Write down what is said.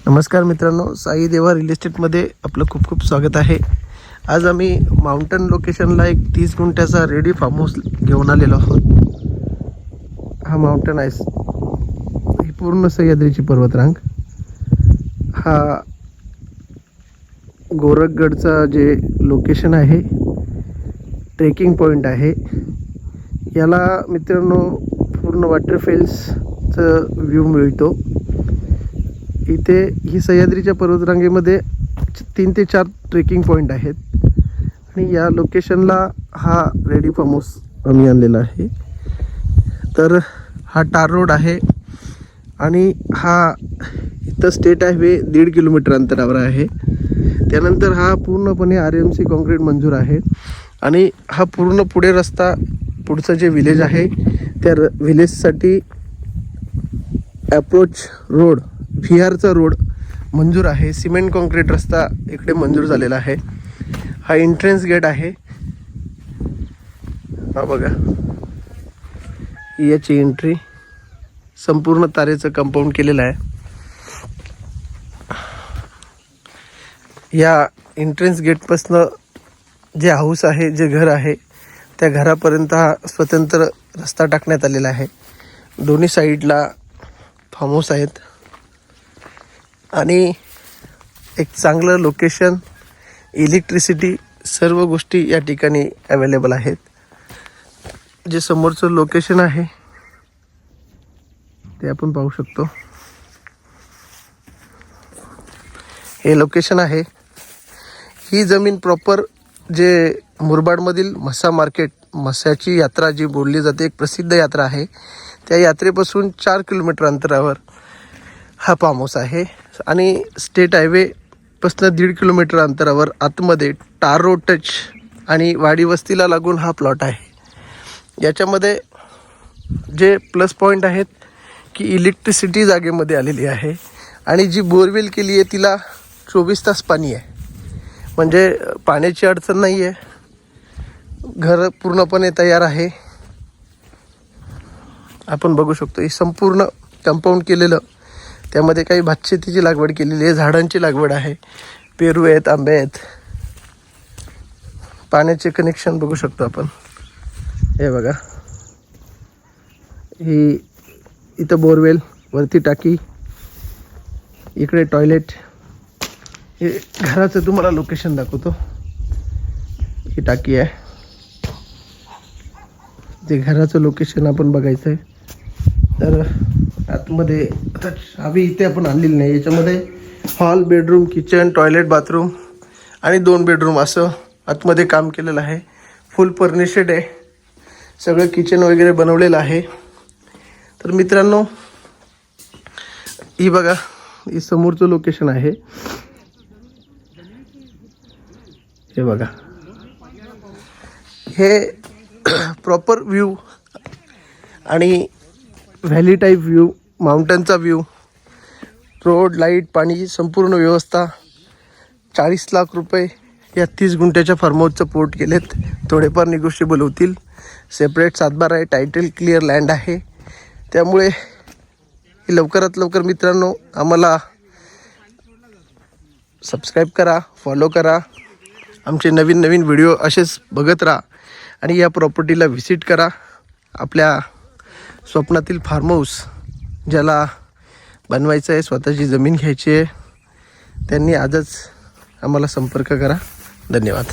नमस्कार मित्रांनो, साई देवा रिअल इस्टेटमध्ये आपलं खूप खूप स्वागत आहे। आज आम्ही माउंटन लोकेशनला एक 30 गुंठ्याचा रेडी फार्म हाऊस घेऊन आलेलो आहोत। हा माउंटन आहे, ही पूर्ण सह्याद्रीची पर्वतरांग। हा गोरखगडचा जे लोकेशन आहे, ट्रेकिंग पॉइंट आहे। याला मित्रांनो पूर्ण वॉटरफॉल्सचं व्ह्यू मिळतो। इथे ही सह्याद्रीच्या पर्वतरांगेमध्ये 3 ते 4 ट्रेकिंग पॉइंट आहेत आणि या लोकेशनला हा रेडी फार्म हाऊस आम्ही आणलेला आहे। तर हा टार रोड आहे आणि हा इथं स्टेट हायवे 1.5 किलोमीटर अंतरावर आहे। त्यानंतर हा पूर्णपणे RMC कॉन्क्रीट मंजूर आहे आणि हा पूर्ण पुढे रस्ता, पुढचं जे विलेज आहे त्या विलेजसाठी अप्रोच रोड, VRचा रोड मंजूर आहे। सिमेंट कॉन्क्रीट रस्ता इकडे मंजूर झालेला आहे। हा एंट्रन्स गेट आहे, हा बघा, याची एंट्री संपूर्ण तारेचं कंपाऊंड केलेलं आहे। या एंट्रन्स गेटपासनं जे हाऊस आहे, जे घर आहे, त्या घरापर्यंत हा स्वतंत्र रस्ता टाकण्यात आलेला आहे। दोन्ही साईडला फार्म हाऊस आहेत आणि एक चांगलं लोकेशन, इलेक्ट्रिसिटी, सर्व गोष्टी या ठिकाणी अवेलेबल आहेत। जे समोरचं लोकेशन आहे ते आपण पाहू शकतो। हे लोकेशन आहे। ही जमीन प्रॉपर जे मुरबाडमधील म्हसा मार्केट, म्हसाची यात्रा जी बोलली जाते, एक प्रसिद्ध यात्रा आहे, त्या यात्रेपासून 4 किलोमीटर अंतरावर हा फार्म हाऊस आहे आणि स्टेट हायवे पासून 1.5 किलोमीटर अंतरावर आतमध्ये टार रोड टच आणि वाडी वस्तीला लागून हा प्लॉट आहे। याच्यामध्ये जे प्लस पॉईंट आहेत की इलेक्ट्रिसिटी जागेमध्ये आलेली आहे आणि जी बोरवेल केली आहे तिला 24 तास पाणी आहे, म्हणजे पाण्याची अडचण नाही आहे। घर पूर्णपणे तयार आहे, आपण बघू शकतो। हे संपूर्ण कंपाऊंड केलेलं, त्यामध्ये काही भातशेतीची लागवड केलेली आहे, झाडांची लागवड आहे, पेरू आहेत, आंबे आहेत। पाण्याचे कनेक्शन बघू शकतो आपण, हे बघा, ही इथं बोरवेल, वरती टाकी, इकडे टॉयलेट। हे घराचं तुम्हाला लोकेशन दाखवतो, ही टाकी आहे, ते घराचं लोकेशन आपण बघायचं आहे। तर आतमध्ये आता चावी इथे आपण आणलेली नाही, याच्यामध्ये hall, bedroom, kitchen, toilet, bathroom आणि 2 बेडरूम असं आतमध्ये काम केलेलं आहे। फुल फर्निशड आहे, सगळं किचन वगैरे बनवलेलं आहे। तर मित्रांनो, ही बघा, ही समोरचं लोकेशन आहे, हे बघा, हे प्रॉपर व्ह्यू आणि व्हॅली टाईप व्ह्यू, माउंटनचा व्ह्यू, रोड, लाईट, पाणी, संपूर्ण व्यवस्था। 40 लाख रुपये या 30 गुंठ्याच्या फार्म हाऊसचं पोर्ट केलेत, थोडेफार निगोशिएबल होतील। सेपरेट 7/12 आहे, टायटल क्लिअर लँड आहे। त्यामुळे लवकरात लवकर मित्रांनो आम्हाला सबस्क्राईब करा, फॉलो करा, आमचे नवीन नवीन व्हिडिओ असेच बघत राहा आणि या प्रॉपर्टीला व्हिजिट करा। आपल्या स्वप्नातील फार्म हाऊस ज्याला बनवायचं आहे, स्वतःची जमीन घ्यायची आहे, त्यांनी आजच आम्हाला संपर्क करा। धन्यवाद।